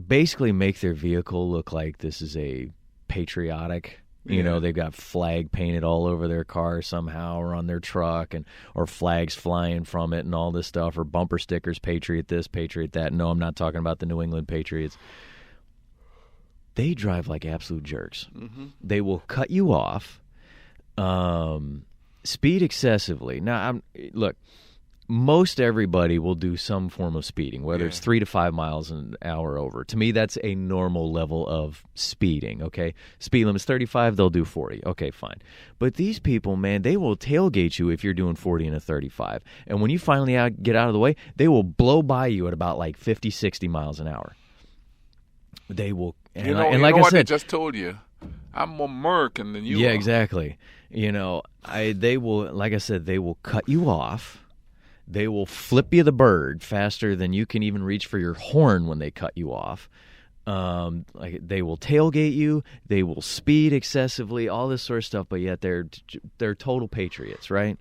basically make their vehicle look like this is a patriotic, they've got flag painted all over their car somehow or on their truck, or flags flying from it and all this stuff, or bumper stickers, patriot this, patriot that. No, I'm not talking about the New England Patriots. They drive like absolute jerks. Mm-hmm. They will cut you off, speed excessively. Now, look, most everybody will do some form of speeding, whether it's 3 to 5 miles an hour over. To me, that's a normal level of speeding, okay? Speed limit's 35, they'll do 40. Okay, fine. But these people, man, they will tailgate you if you're doing 40 and a 35. And when you finally get out of the way, they will blow by you at about like 50, 60 miles an hour. They will. And like I said, I just told you, I'm more American than you are. Yeah, exactly. They will, like I said, they will cut you off. They will flip you the bird faster than you can even reach for your horn when they cut you off. They will tailgate you. They will speed excessively, all this sort of stuff. But yet they're total patriots, right?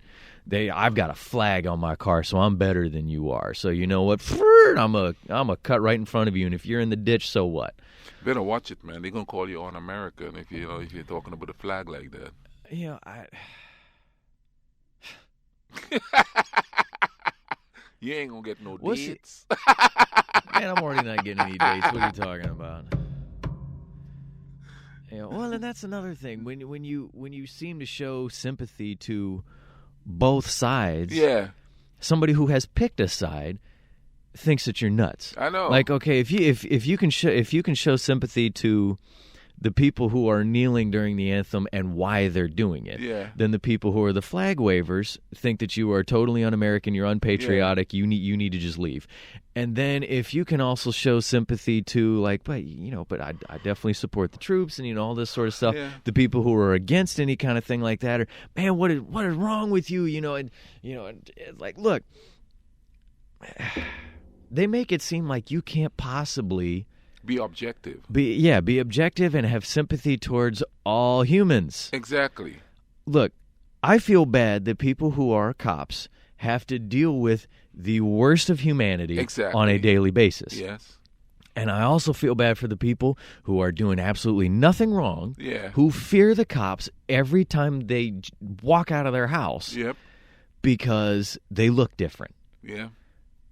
I've got a flag on my car, so I'm better than you are. So you know what? I'm a cut right in front of you, and if you're in the ditch, so what? Better watch it, man. They're gonna call you un-American if you're talking about a flag like that. You know, You ain't gonna get no What's dates. Man, I'm already not getting any dates. What are you talking about? Yeah, well, and that's another thing. When you seem to show sympathy to both sides, Yeah, somebody who has picked a side thinks that you're nuts. I know. Like, okay, if you can show sympathy to the people who are kneeling during the anthem and why they're doing it, Yeah. then the people who are the flag wavers think that you are totally un-American, you're unpatriotic, you need to just leave. And then if you can also show sympathy to, like, but I definitely support the troops and all this sort of stuff. Yeah. The people who are against any kind of thing like that are, man, what is wrong with you? And like, look, they make it seem like you can't possibly Be objective. be objective and have sympathy towards all humans. Exactly. Look, I feel bad that people who are cops have to deal with the worst of humanity Exactly. on a daily basis. Yes. And I also feel bad for the people who are doing absolutely nothing wrong, Yeah. who fear the cops every time they walk out of their house Yep. because they look different. Yeah.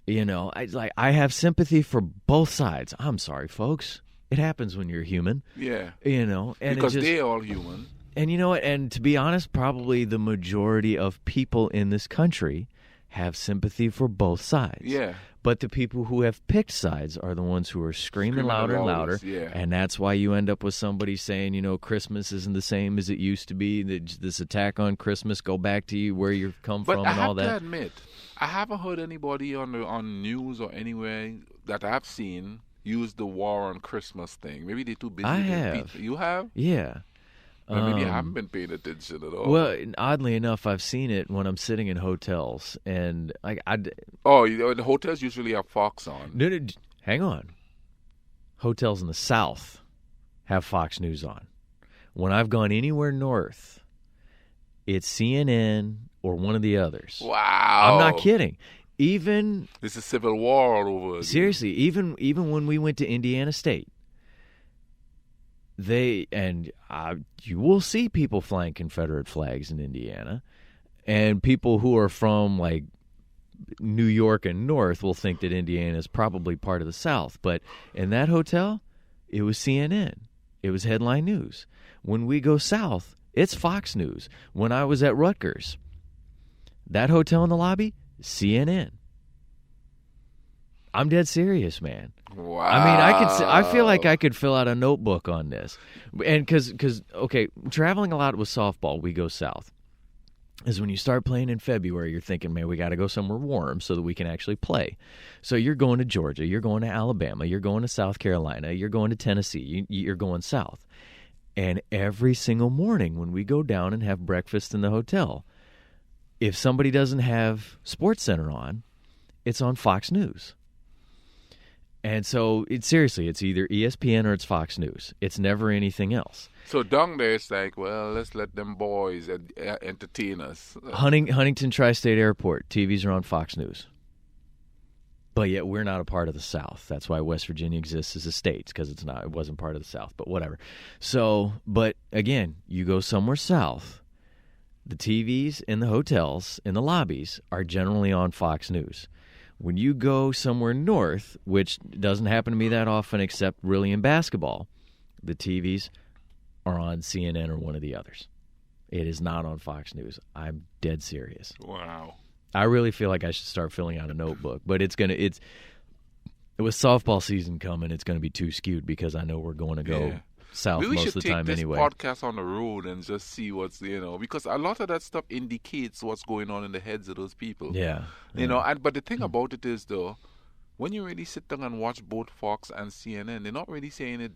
I have sympathy for both sides. I'm sorry, folks. It happens when you're human. Yeah. And Because they're all human. And you know what? And to be honest, probably the majority of people in this country have sympathy for both sides. Yeah. But the people who have picked sides are the ones who are screaming louder and louder. Yeah. And that's why you end up with somebody saying, Christmas isn't the same as it used to be. This attack on Christmas, go back to you where you've come from and all that. But I have to admit, I haven't heard anybody on news or anywhere that I've seen use the war on Christmas thing. Maybe they're too busy. I have. You have? Yeah. Or maybe I haven't been paying attention at all. Well, oddly enough, I've seen it when I'm sitting in hotels, and the hotels usually have Fox on. No, hang on. Hotels in the South have Fox News on. When I've gone anywhere north, it's CNN or one of the others. Wow. I'm not kidding. Even This is civil war all over again. seriously, even when we went to Indiana State, you will see people flying Confederate flags in Indiana, and people who are from like New York and north will think that Indiana is probably part of the South. But in that hotel, it was CNN. It was headline news. When we go south, it's Fox News. When I was at Rutgers, that hotel in the lobby, CNN. I'm dead serious, man. Wow. I mean, I feel like I could fill out a notebook on this, and because traveling a lot with softball, we go south. Is when you start playing in February, you're thinking, man, we got to go somewhere warm so that we can actually play. So you're going to Georgia, you're going to Alabama, you're going to South Carolina, you're going to Tennessee, you're going south. And every single morning when we go down and have breakfast in the hotel, if somebody doesn't have SportsCenter on, it's on Fox News. And so, it's either ESPN or it's Fox News. It's never anything else. So down there, it's like, well, let's let them boys entertain us. Huntington Tri-State Airport, TVs are on Fox News. But yet we're not a part of the South. That's why West Virginia exists as a state, because it wasn't part of the South, but whatever. So, but again, you go somewhere south, the TVs in the hotels, in the lobbies, are generally on Fox News. When you go somewhere north, which doesn't happen to me that often except really in basketball, the TVs are on CNN or one of the others. It is not on Fox News. I'm dead serious. Wow. I really feel like I should start filling out a notebook, but with softball season coming, it's going to be too skewed because I know we're going to go south most of the time anyway. We should take this podcast on the road and just see what's, because a lot of that stuff indicates what's going on in the heads of those people. Yeah. But the thing about it is, though, when you really sit down and watch both Fox and CNN, they're not really saying it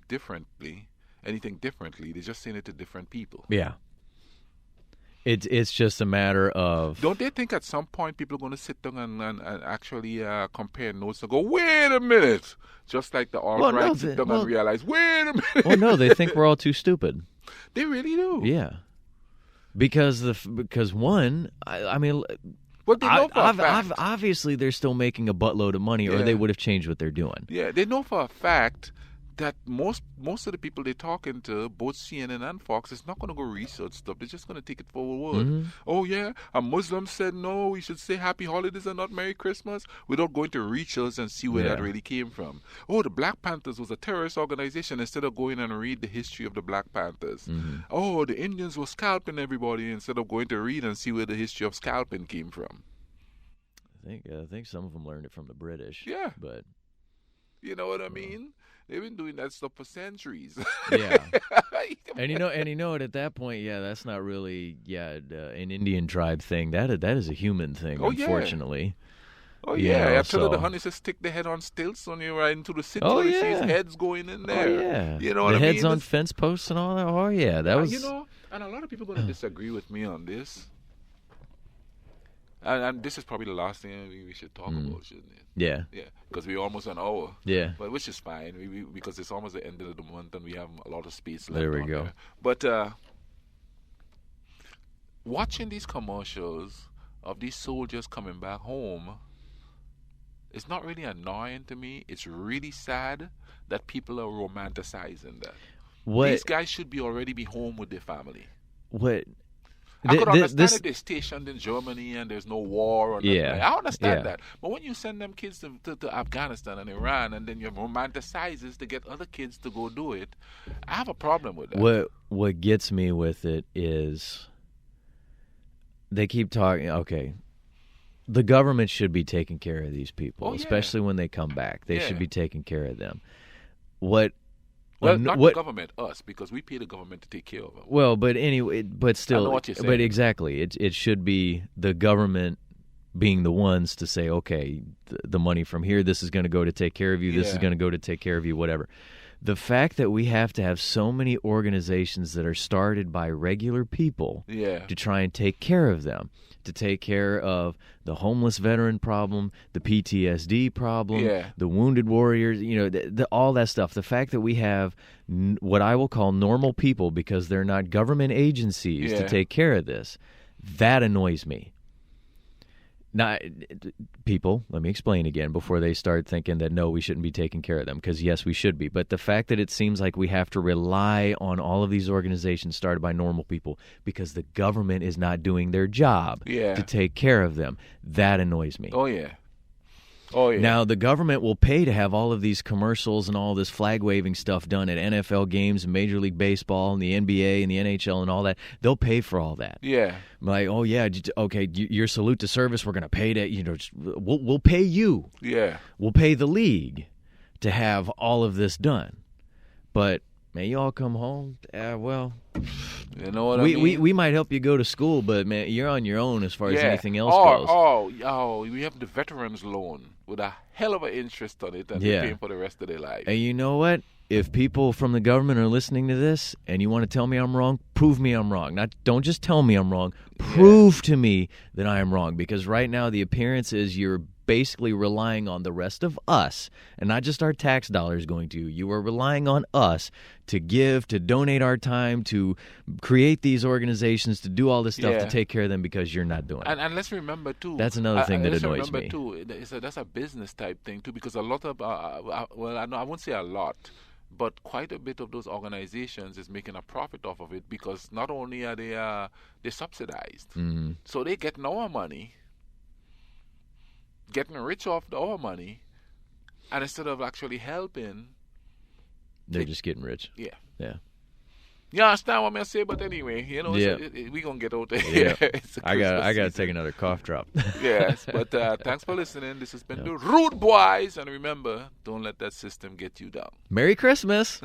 anything differently. They're just saying it to different people. Yeah. It's just a matter of... Don't they think at some point people are going to sit down and actually compare notes and go, wait a minute? Just like the alt-right sit down and realize, wait a minute. Well, no, they think we're all too stupid. They really do. Yeah. Because one, I mean, But they know for a fact. obviously they're still making a buttload of money, or Yeah. they would have changed what they're doing. Yeah, they know for a fact that most of the people they're talking to, both CNN and Fox, is not going to go research stuff. They're just going to take it forward. Mm-hmm. Oh yeah, a Muslim said no, we should say Happy Holidays and not Merry Christmas, without going to research and see where that Yeah. really came from. Oh, the Black Panthers was a terrorist organization, instead of going and read the history of the Black Panthers. Mm-hmm. Oh, the Indians were scalping everybody, instead of going to read and see where the history of scalping came from. I think some of them learned it from the British. Yeah. But You know what I mean? They've been doing that stuff for centuries. yeah. And you know what? At that point, yeah, that's not really an Indian tribe thing. That is a human thing, Oh, yeah. unfortunately. Oh You yeah, know, I tell you, the so- honey says stick the head on stilts when you're riding to the city. Oh, You see his yeah. heads going in there. Oh yeah. You know what the I mean? heads on It's- fence posts and all that. Oh yeah, that was. You know, and a lot of people are going to disagree with me on this. And this is probably the last thing we should talk about, shouldn't it? Yeah. Yeah, because we're almost an hour. Yeah. But which is fine, because it's almost the end of the month and we have a lot of space left. There we on go. there. But watching these commercials of these soldiers coming back home, it's not really annoying to me. It's really sad that people are romanticizing that. What? These guys should already be home with their family. What? I could understand this, if they're stationed in Germany and there's no war or nothing. Yeah. Like, I understand Yeah. that. But when you send them kids to Afghanistan and Iran, and then you romanticize this to get other kids to go do it, I have a problem with that. What gets me with it is they keep talking. Okay, the government should be taking care of these people, Oh, yeah. especially when they come back. They Yeah. should be taking care of them. What? Well, not the government, us, because we pay the government to take care of them. Well, but anyway, but still, I know what you're saying. but exactly, it should be the government being the ones to say, okay, the money from here, this is going to go to take care of you. This is Yeah. going to go to take care of you. Whatever. The fact that we have to have so many organizations that are started by regular people Yeah. to try and take care of them, to take care of the homeless veteran problem, the PTSD problem, Yeah. the wounded warriors, all that stuff. The fact that we have what I will call normal people, because they're not government agencies to Yeah. take care of this, that annoys me. Now, people, let me explain again before they start thinking that, no, we shouldn't be taking care of them, because, yes, we should be. But the fact that it seems like we have to rely on all of these organizations started by normal people because the government is not doing their job Yeah. to take care of them, that annoys me. Oh, yeah. Oh, yeah. Now, the government will pay to have all of these commercials and all this flag-waving stuff done at NFL games, Major League Baseball, and the NBA and the NHL and all that. They'll pay for all that. Yeah. Like, oh, yeah, okay, your salute to service, we're going to pay to, we'll pay you. Yeah. We'll pay the league to have all of this done. But, man, you all come home, well, You know what I mean? we might help you go to school, but, man, you're on your own as far as anything else goes. We have the veterans loan with a hell of an interest on it, and Yeah. they're paying for the rest of their life. And you know what? If people from the government are listening to this and you want to tell me I'm wrong, prove me I'm wrong. Don't just tell me I'm wrong. Prove to me that I am wrong. Because right now the appearance is you're basically relying on the rest of us, and not just our tax dollars going to you. You are relying on us to give, to donate our time, to create these organizations, to do all this stuff, Yeah. to take care of them, because you're not doing it. And let's remember too. That's another thing that let's annoys remember me. too. That's a business type thing too, because a lot of I won't say a lot, but quite a bit of those organizations is making a profit off of it, because not only are they're subsidized, Mhm. so they getting our money, getting rich off our money, and instead of actually helping, They're just getting rich. yeah. Yeah. You understand what I'm say? But anyway, Yeah. we gonna get out there. Yeah. It's a I got Christmas to season. take another cough drop. Yes, but thanks for listening. This has been the Rude Boys, and remember, don't let that system get you down. Merry Christmas.